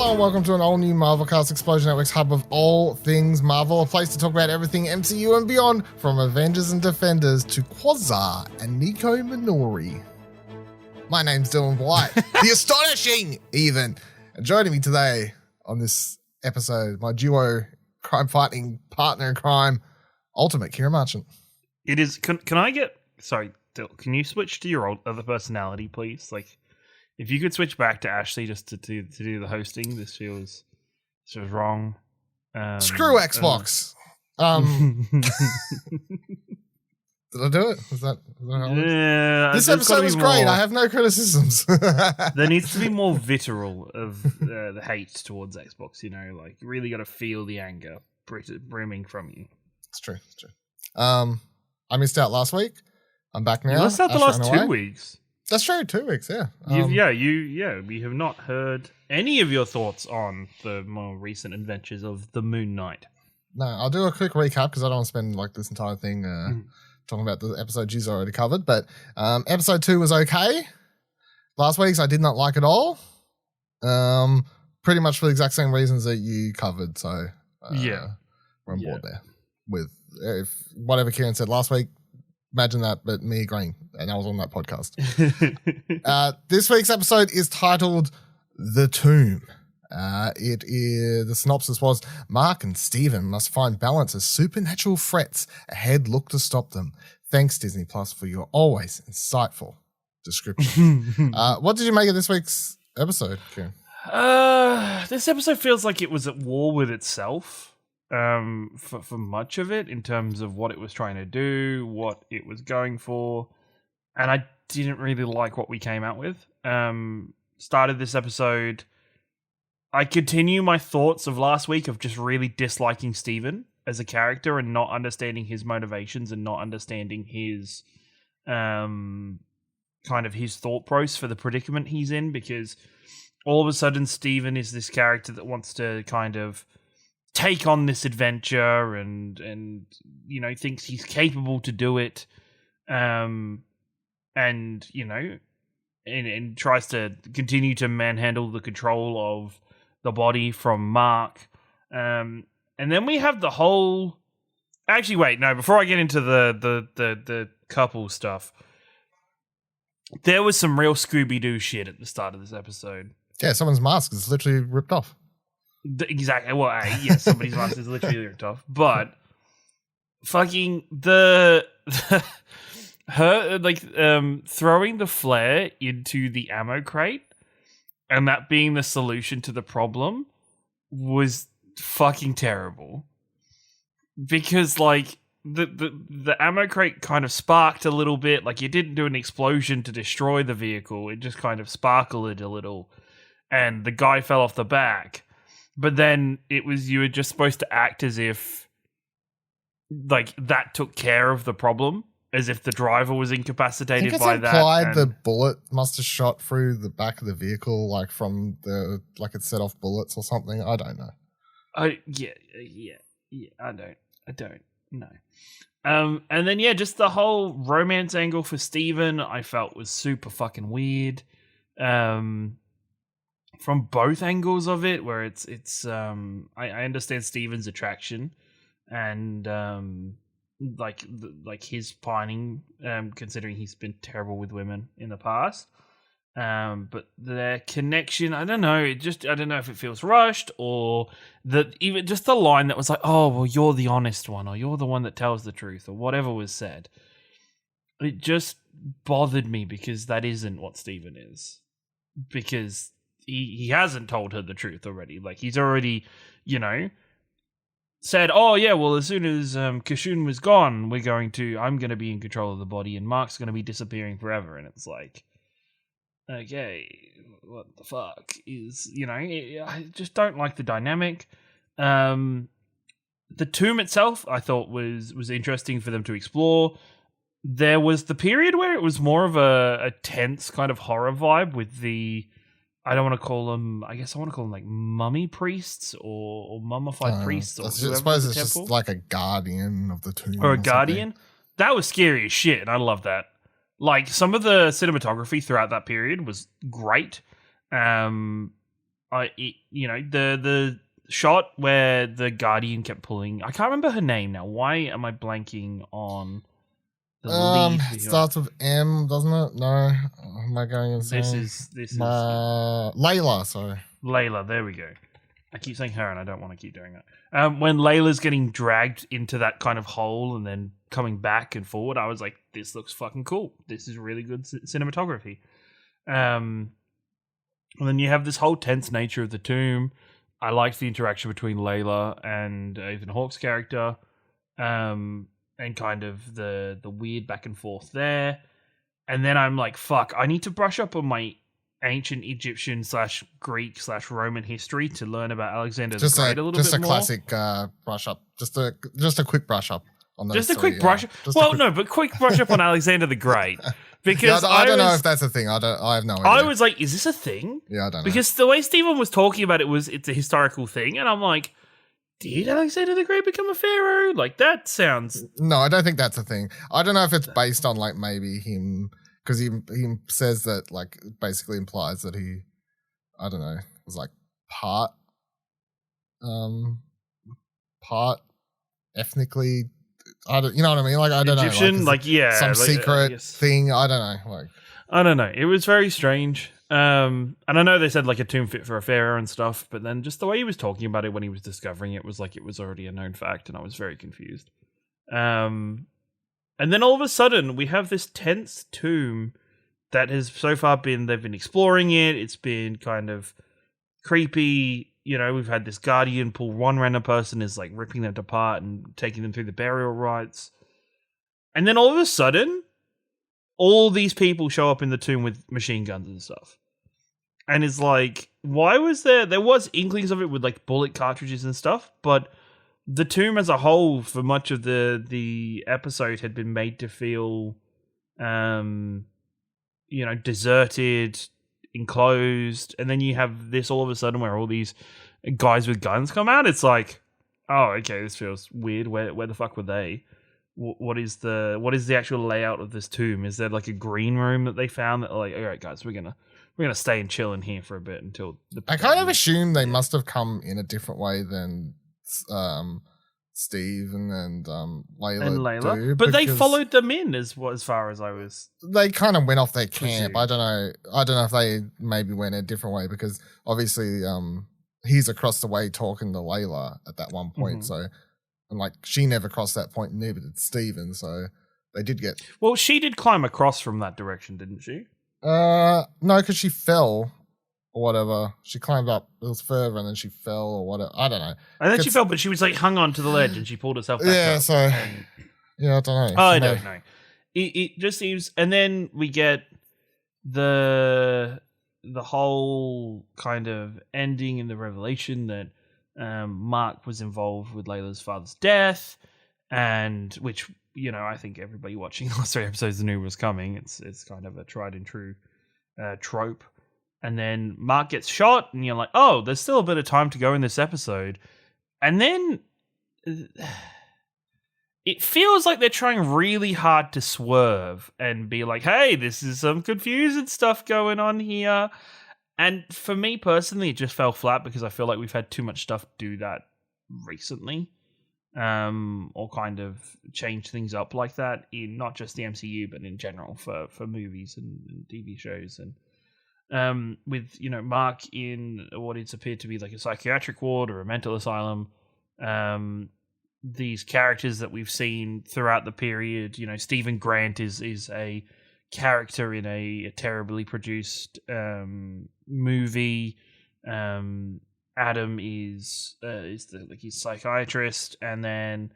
Hello and welcome to an all-new Marvelcast Explosion Network's hub of all things Marvel, a place to talk about everything MCU and beyond, from Avengers and Defenders to Quasar and Nico Minori. My name's Dylan Blight, the astonishing even. And joining me today on this episode, my duo crime-fighting partner in crime, Ultimate Ciaran Marchant. It is. Can I get? Sorry, Dylan, can you switch to your other personality, please? Like, if you could switch back to Ashley just to do the hosting, this feels wrong. Screw Xbox. Did I do it? Was that how yeah, this episode was great. I have no criticisms. There needs to be more vitriol of the hate towards Xbox. You know, like you really got to feel the anger brimming from you. It's true. It's true. I missed out last week. I'm back now. You missed out the last 2 weeks. That's true, 2 weeks, yeah. We have not heard any of your thoughts on the more recent adventures of the Moon Knight. No, I'll do a quick recap because I don't want to spend like this entire thing talking about the episode you've already covered. But episode 2 was okay. Last week's I did not like at all. Pretty much for the exact same reasons that you covered. So we're on board there with whatever Ciaran said last week. Imagine that, but me agreeing, and I was on that podcast. This week's episode is titled The Tomb. The synopsis was, Marc and Steven must find balance as supernatural threats ahead look to stop them. Thanks, Disney Plus, for your always insightful description. What did you make of this week's episode, Ciaran? This episode feels like it was at war with itself. For much of it, in terms of what it was trying to do, what it was going for, and I didn't really like what we came out with. Started this episode, I continue my thoughts of last week of just really disliking Steven as a character and not understanding his motivations and not understanding his kind of his thought process for the predicament he's in, because all of a sudden Steven is this character that wants to kind of take on this adventure and you know thinks he's capable to do it, and you know and tries to continue to manhandle the control of the body from Marc, and then we have the whole. Actually, wait, no. Before I get into the couple stuff, there was some real Scooby-Doo shit at the start of this episode. Yeah, someone's mask is literally ripped off. Exactly. Well, yes, somebody's mask is literally ripped off, but fucking her like throwing the flare into the ammo crate and that being the solution to the problem was fucking terrible, because like the ammo crate kind of sparked a little bit. Like, it didn't do an explosion to destroy the vehicle, it just kind of sparkled a little and the guy fell off the back. But then you were just supposed to act as if like that took care of the problem, as if the driver was incapacitated by that. Implied the bullet must have shot through the back of the vehicle, like from the it set off bullets or something. I don't know. Yeah. I don't know. And then just the whole romance angle for Steven, I felt was super fucking weird. From both angles of it, where it's I understand Steven's attraction and like his pining, considering he's been terrible with women in the past, but their connection, I don't know, I don't know if it feels rushed, or that even just the line that was like, oh well, you're the honest one, or you're the one that tells the truth, or whatever was said. It just bothered me because that isn't what Steven is, because he hasn't told her the truth already. Like, he's already, you know, said, oh yeah, well, as soon as Kashun was gone, I'm going to be in control of the body and Marc's going to be disappearing forever. And it's like, okay, what the fuck is, you know, I just don't like the dynamic. The tomb itself, I thought was interesting for them to explore. There was the period where it was more of a tense kind of horror vibe with the, I don't want to call them, I guess I want to call them like mummy priests or mummified priests. Or I suppose it's just like a guardian of the tomb. Or a guardian. That was scary as shit, and I love that. Like, some of the cinematography throughout that period was great. the shot where the Guardian kept pulling. I can't remember her name now. Why am I blanking on the lead? It starts with M, doesn't it? No, am I going insane? This is Layla. Sorry, Layla. There we go. I keep saying her, and I don't want to keep doing that. When Layla's getting dragged into that kind of hole and then coming back and forward, I was like, "This looks fucking cool. This is really good cinematography." And then you have this whole tense nature of the tomb. I liked the interaction between Layla and Ethan Hawke's character, and kind of the weird back and forth there. And then I'm like, "Fuck! I need to brush up on my ancient Egyptian / Greek / Roman history to learn about Alexander the Great a little bit more." Just a classic brush up. Just a quick brush up on those. Just a quick brush up. But quick brush up on Alexander the Great. Because I don't know if that's a thing. I have no idea. I was like, is this a thing? Yeah, I don't know. Because the way Steven was talking about it's a historical thing, and I'm like, did Alexander the Great become a pharaoh? Like, that sounds... No, I don't think that's a thing. I don't know if it's based on, like, maybe him... Because he says that, like, basically implies that he, I don't know, was, like, part ethnically... you know what I mean? Like, I don't Egyptian, know. Some secret thing. I don't know. Like, I don't know. It was very strange. And I know they said like a tomb fit for a pharaoh and stuff, but then just the way he was talking about it when he was discovering it was like it was already a known fact, and I was very confused. And then all of a sudden we have this tense tomb that has so far they've been exploring it. It's been kind of creepy. You know, we've had this guardian pull one random person, is like ripping them apart and taking them through the burial rites. And then all of a sudden, all these people show up in the tomb with machine guns and stuff. And it's like, why was there was inklings of it with like bullet cartridges and stuff, but the tomb as a whole for much of the episode had been made to feel, deserted, enclosed, and then you have this all of a sudden where all these guys with guns come out. It's like, oh, okay, this feels weird. Where the fuck were they? What is the actual layout of this tomb? Is there like a green room that they found that like, all right, guys, we're gonna stay and chill in here for a bit until I kind of assume they must have come in a different way than Steve and Layla do, but they followed them in as far as I was. They kind of went off their camp. I don't know if they maybe went a different way, because obviously he's across the way talking to Layla at that one point. So, and like she never crossed that point, neither did Steven. So they did get. Well, she did climb across from that direction, didn't she? No, because she fell. Or whatever. She climbed up. It was further and then she fell or whatever. I don't know. And then she fell, but she was like hung on to the ledge and she pulled herself back up. Yeah, so... Yeah, I don't know. Oh, I don't know. It just seems... And then we get the whole kind of ending and the revelation that Marc was involved with Layla's father's death, and which, I think everybody watching the last 3 episodes knew was coming. It's kind of a tried and true trope. And then Marc gets shot, and you're like, oh, there's still a bit of time to go in this episode. And then it feels like they're trying really hard to swerve and be like, hey, this is some confusing stuff going on here. And for me personally, it just fell flat because I feel like we've had too much stuff do that recently. Or kind of change things up like that in not just the MCU, but in general for movies and TV shows. And with Marc in what it's appeared to be like a psychiatric ward or a mental asylum, these characters that we've seen throughout the period, Stephen Grant is a character in a terribly produced movie. Adam is his psychiatrist, and then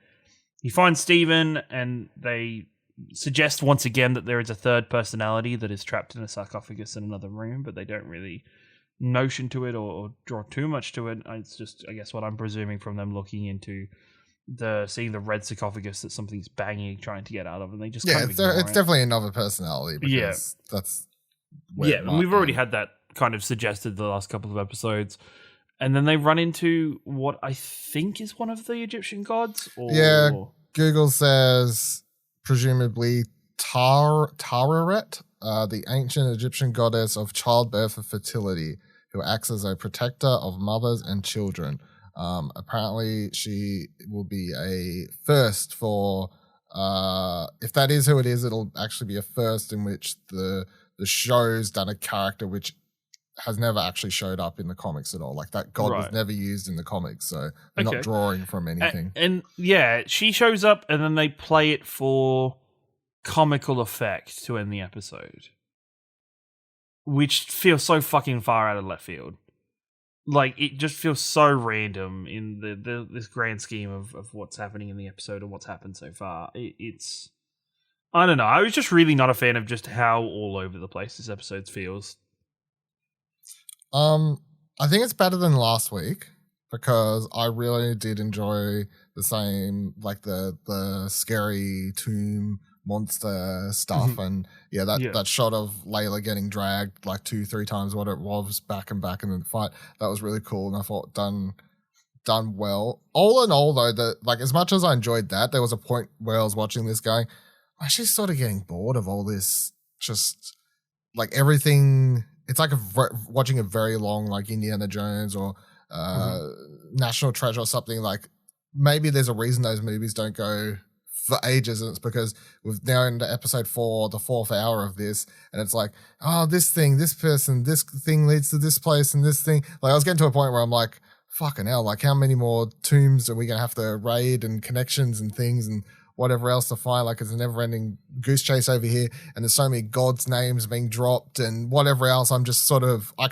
he finds Stephen, and they suggest once again that there is a third personality that is trapped in a sarcophagus in another room, but they don't really notion to it or draw too much to it. It's just, I guess, what I'm presuming from them looking into seeing the red sarcophagus that something's banging, trying to get out of, and they just it's definitely another personality. Because that's and we've already had that kind of suggested the last couple of episodes. And then they run into what I think is one of the Egyptian gods. Google says presumably Tararet, the ancient Egyptian goddess of childbirth and fertility, who acts as a protector of mothers and children. Apparently, she will be a first for. If that is who it is, it'll actually be a first in which the show's done a character which has never actually showed up in the comics at all. Like that god was never used in the comics, so they're not drawing from anything. And yeah, she shows up and then they play it for comical effect to end the episode, which feels so fucking far out of left field. Like, it just feels so random in this grand scheme of what's happening in the episode and what's happened so far. It's... I don't know. I was just really not a fan of just how all over the place this episode feels. I think it's better than last week because I really did enjoy the same, like the scary tomb monster stuff, and that shot of Layla getting dragged like 2-3 times what it was back and in the fight, that was really cool, and I thought done well. All in all, though, like as much as I enjoyed that, there was a point where I was watching this going, I'm actually sort of getting bored of all this, just like everything. It's like watching a very long like Indiana Jones or National Treasure or something. Like maybe there's a reason those movies don't go for ages, and it's because we've now into episode 4, the 4th hour of this, and it's like, oh, this thing, this person, this thing leads to this place, and this thing. Like I was getting to a point where I'm like, fucking hell, like how many more tombs are we gonna have to raid and connections and things and whatever else to find? Like it's a never-ending goose chase over here, and there's so many gods' names being dropped and whatever else. I'm just sort of, I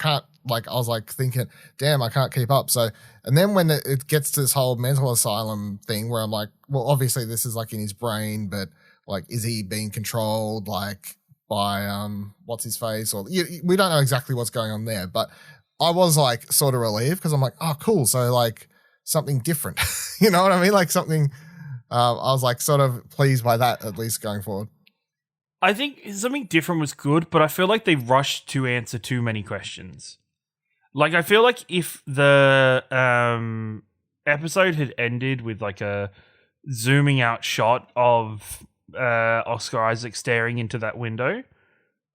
was like thinking, damn, I can't keep up. So, and then when it gets to this whole mental asylum thing where I'm like, well, obviously this is like in his brain, but like, is he being controlled like by what's his face? Or we don't know exactly what's going on there, but I was like sort of relieved because I'm like, oh, cool. So like something different, you know what I mean? Like something. I was like sort of pleased by that, at least going forward. I think something different was good, but I feel like they rushed to answer too many questions. Like, I feel like if the episode had ended with like a zooming out shot of Oscar Isaac staring into that window,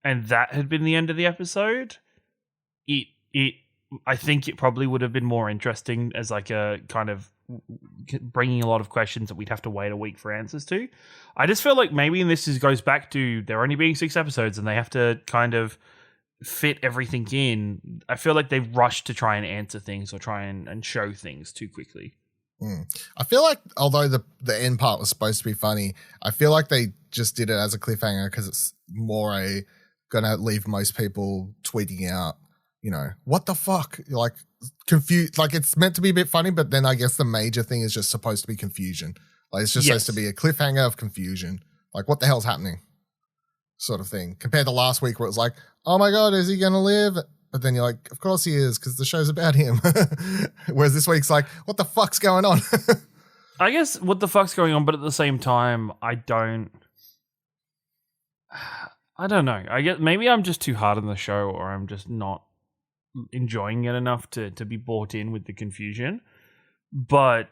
and that had been the end of the episode, I think it probably would have been more interesting as like a kind of bringing a lot of questions that we'd have to wait a week for answers to. I just feel like maybe this goes back to there only being 6 episodes and they have to kind of fit everything in. I feel like they rushed to try and answer things or try and show things too quickly. I feel like although the end part was supposed to be funny, I feel like they just did it as a cliffhanger because it's more gonna leave most people tweeting out, you know, what the fuck? You're like confused. Like it's meant to be a bit funny, but then I guess the major thing is just supposed to be confusion. Like it's just supposed to be a cliffhanger of confusion. Like what the hell's happening? Sort of thing. Compared to last week where it was like, oh my God, is he going to live? But then you're like, of course he is because the show's about him. Whereas this week's like, what the fuck's going on? I guess what the fuck's going on, but at the same time, I don't know. I guess maybe I'm just too hard on the show or I'm just not enjoying it enough to be bought in with the confusion. But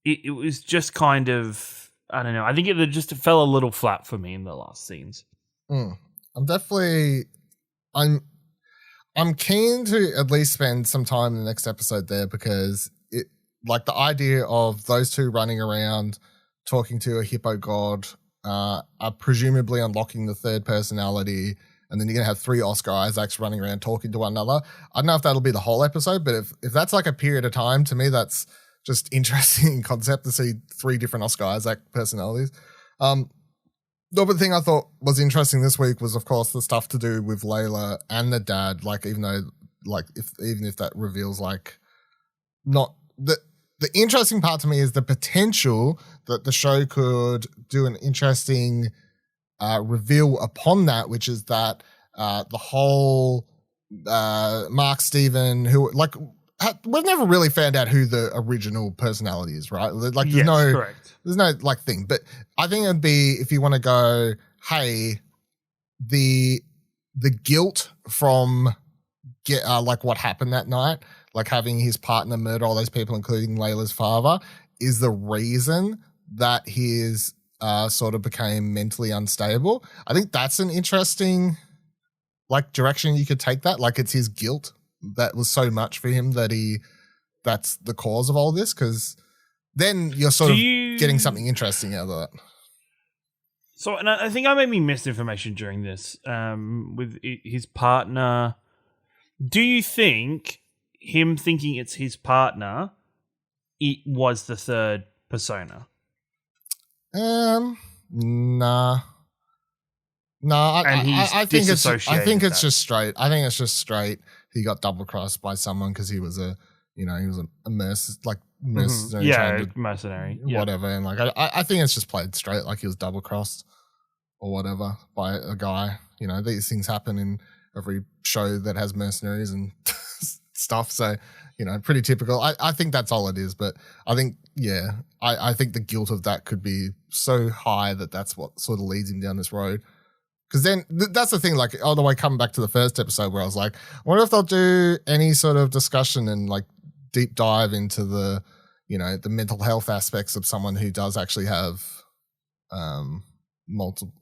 it was just kind of, I don't know. I think it just fell a little flat for me in the last scenes. I'm keen to at least spend some time in the next episode there because it, like the idea of those two running around talking to a hippo god, are presumably unlocking the third personality, and then you're going to have 3 Oscar Isaacs running around talking to one another. I don't know if that'll be the whole episode, but if that's like a period of time, to me, that's just interesting concept to see 3 different Oscar Isaac personalities. The other thing I thought was interesting this week was, of course, the stuff to do with Layla and the dad. Like, even if that reveals like not the interesting part to me is the potential that the show could do an interesting reveal upon that, which is that the whole Marc Steven, who like we've never really found out who the original personality is, right? Like there's no like thing, but I think it'd be if you want to go, hey, the guilt from like what happened that night, like having his partner murder all those people, including Layla's father, is the reason that his sort of became mentally unstable. I think that's an interesting like direction you could take that. Like it's his guilt that was so much for him that that's the cause of all this? Because then you're sort of getting something interesting out of that. So, and I think I maybe missed information during this with his partner. Do you think him thinking it's his partner, it was the third persona? Nah. No, I think it's just straight. I think it's just straight. He got double crossed by someone because he was a mercenary, mercenary, whatever. And like, I think it's just played straight, like he was double crossed or whatever by a guy. You know, these things happen in every show that has mercenaries and stuff. So, you know, pretty typical. I think that's all it is. But I think, I think the guilt of that could be so high that that's what sort of leads him down this road. Because then that's the thing, like, all the way coming back to the first episode where I was like, I wonder if they'll do any sort of discussion and like deep dive into the, you know, the mental health aspects of someone who does actually have multiple,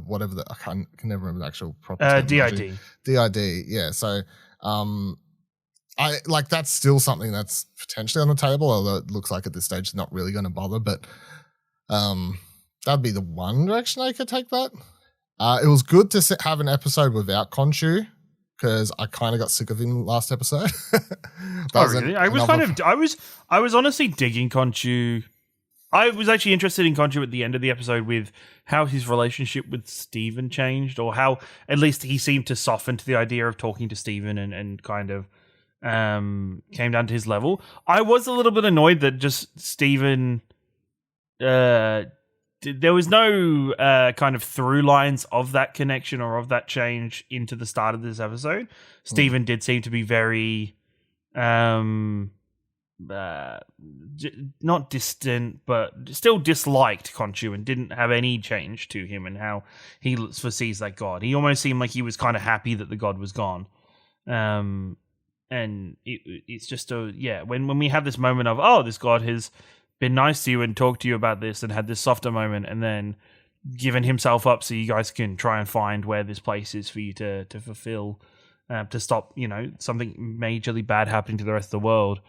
whatever I can never remember the actual proper DID. DID, yeah. So I like that's still something that's potentially on the table, although it looks like at this stage it's not really going to bother. But that'd be the one direction I could take that. It was good to have an episode without Khonshu because I kind of got sick of him last episode. Really? I was honestly digging Khonshu. I was actually interested in Khonshu at the end of the episode with how his relationship with Steven changed, or how at least he seemed to soften to the idea of talking to Steven and kind of came down to his level. I was a little bit annoyed that just Steven there was no kind of through lines of that connection or of that change into the start of this episode. Steven did seem to be very not distant, but still disliked Khonshu and didn't have any change to him and how he foresees that god. He almost seemed like he was kind of happy that the god was gone. And it's just when we have this moment of, oh, this god has been nice to you and talked to you about this and had this softer moment and then given himself up so you guys can try and find where this place is for you to fulfill, to stop, you know, something majorly bad happening to the rest of the world.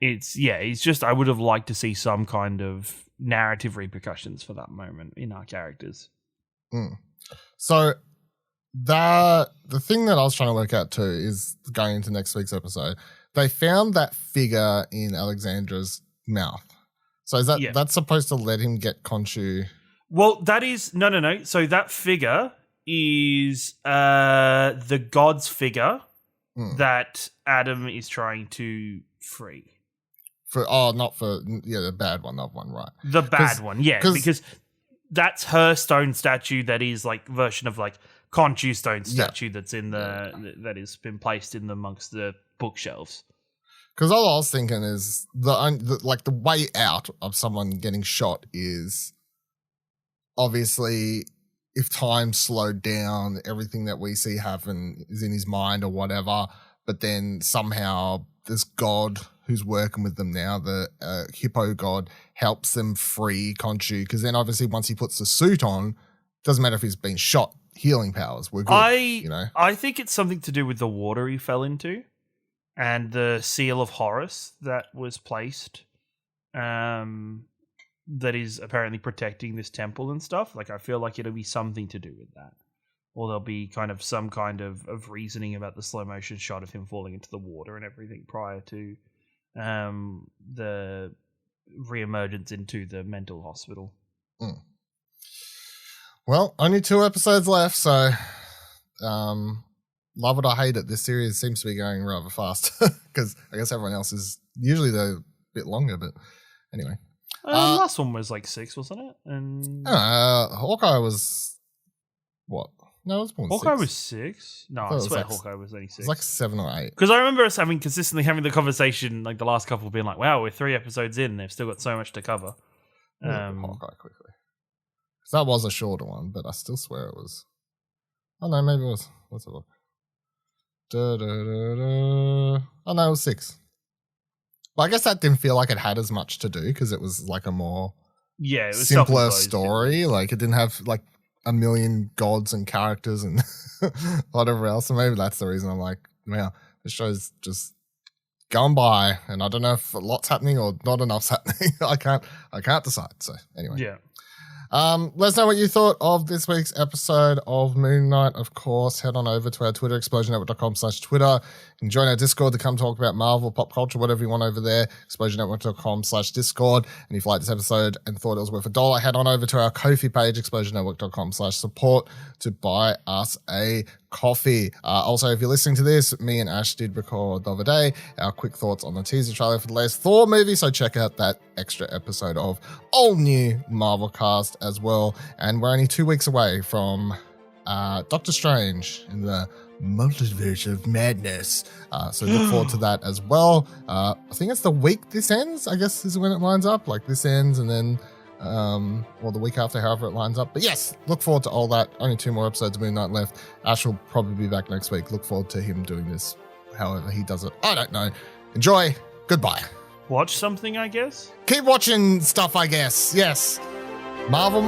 It's just, I would have liked to see some kind of narrative repercussions for that moment in our characters. So the thing that I was trying to work out too is going into next week's episode, they found that figure in Alexandra's mouth. So is that's supposed to let him get Khonshu? Well, that is no. So that figure is the god's figure that Adam is trying to free. The bad one, that one, right? The bad one, yeah, because that's her stone statue that is like version of like Khonshu's stone statue that's in that has been placed in amongst the bookshelves. Because all I was thinking is the way out of someone getting shot is obviously if time slowed down, everything that we see happen is in his mind or whatever. But then somehow this god who's working with them now, the hippo god, helps them free Khonshu. Because then obviously once he puts the suit on, doesn't matter if he's been shot, healing powers, we're good. I think it's something to do with the water he fell into. And the seal of Horus that was placed, that is apparently protecting this temple and stuff. Like, I feel like it'll be something to do with that. Or there'll be kind of some kind of reasoning about the slow motion shot of him falling into the water and everything prior to the reemergence into the mental hospital. Well, only 2 episodes left, so love it or hate it, this series seems to be going rather fast because I guess everyone else is usually a bit longer, but anyway. Last one was like 6, wasn't it? And Hawkeye was what? No, it was more than Hawkeye 6. was 6? No, I swear Hawkeye was only 6. It was like 7 or 8. Because I remember us consistently having the conversation, like the last couple being like, wow, we're 3 episodes in, they've still got so much to cover. Hawkeye quickly. Because that was a shorter one, but I still swear it was. Oh no, maybe it was. Let's have a look. Oh no, it was 6. But I guess that didn't feel like it had as much to do because it was like a more it was simpler story. Like it didn't have like a million gods and characters and whatever else. So maybe that's the reason I'm like, wow, This show's just gone by, and I don't know if a lot's happening or not enough's happening. I can't decide. So anyway. Yeah. Let us know what you thought of this week's episode of Moon Knight. Of course, head on over to our Twitter, explosionnetwork.com/Twitter. You can join our Discord to come talk about Marvel, pop culture, whatever you want over there, explosionnetwork.com/Discord. And if you like this episode and thought it was worth $1, head on over to our Ko-fi page, explosionnetwork.com/support to buy us a coffee. Also, if you're listening to this, me and Ash did record the other day our quick thoughts on the teaser trailer for the latest Thor movie, so check out that extra episode of all new Marvel cast as well. And we're only 2 weeks away from Doctor Strange in the multiverse of madness, so look forward to that as well. I think it's the week this ends, I guess, is when it lines up. Like this ends and then or the week after, however it lines up. But yes, look forward to all that. Only 2 more episodes of Moon Knight left. Ash will probably be back next week. Look forward to him doing this however he does it. I don't know. Enjoy. Goodbye. Watch something, I guess? Keep watching stuff, I guess. Yes. Marvel.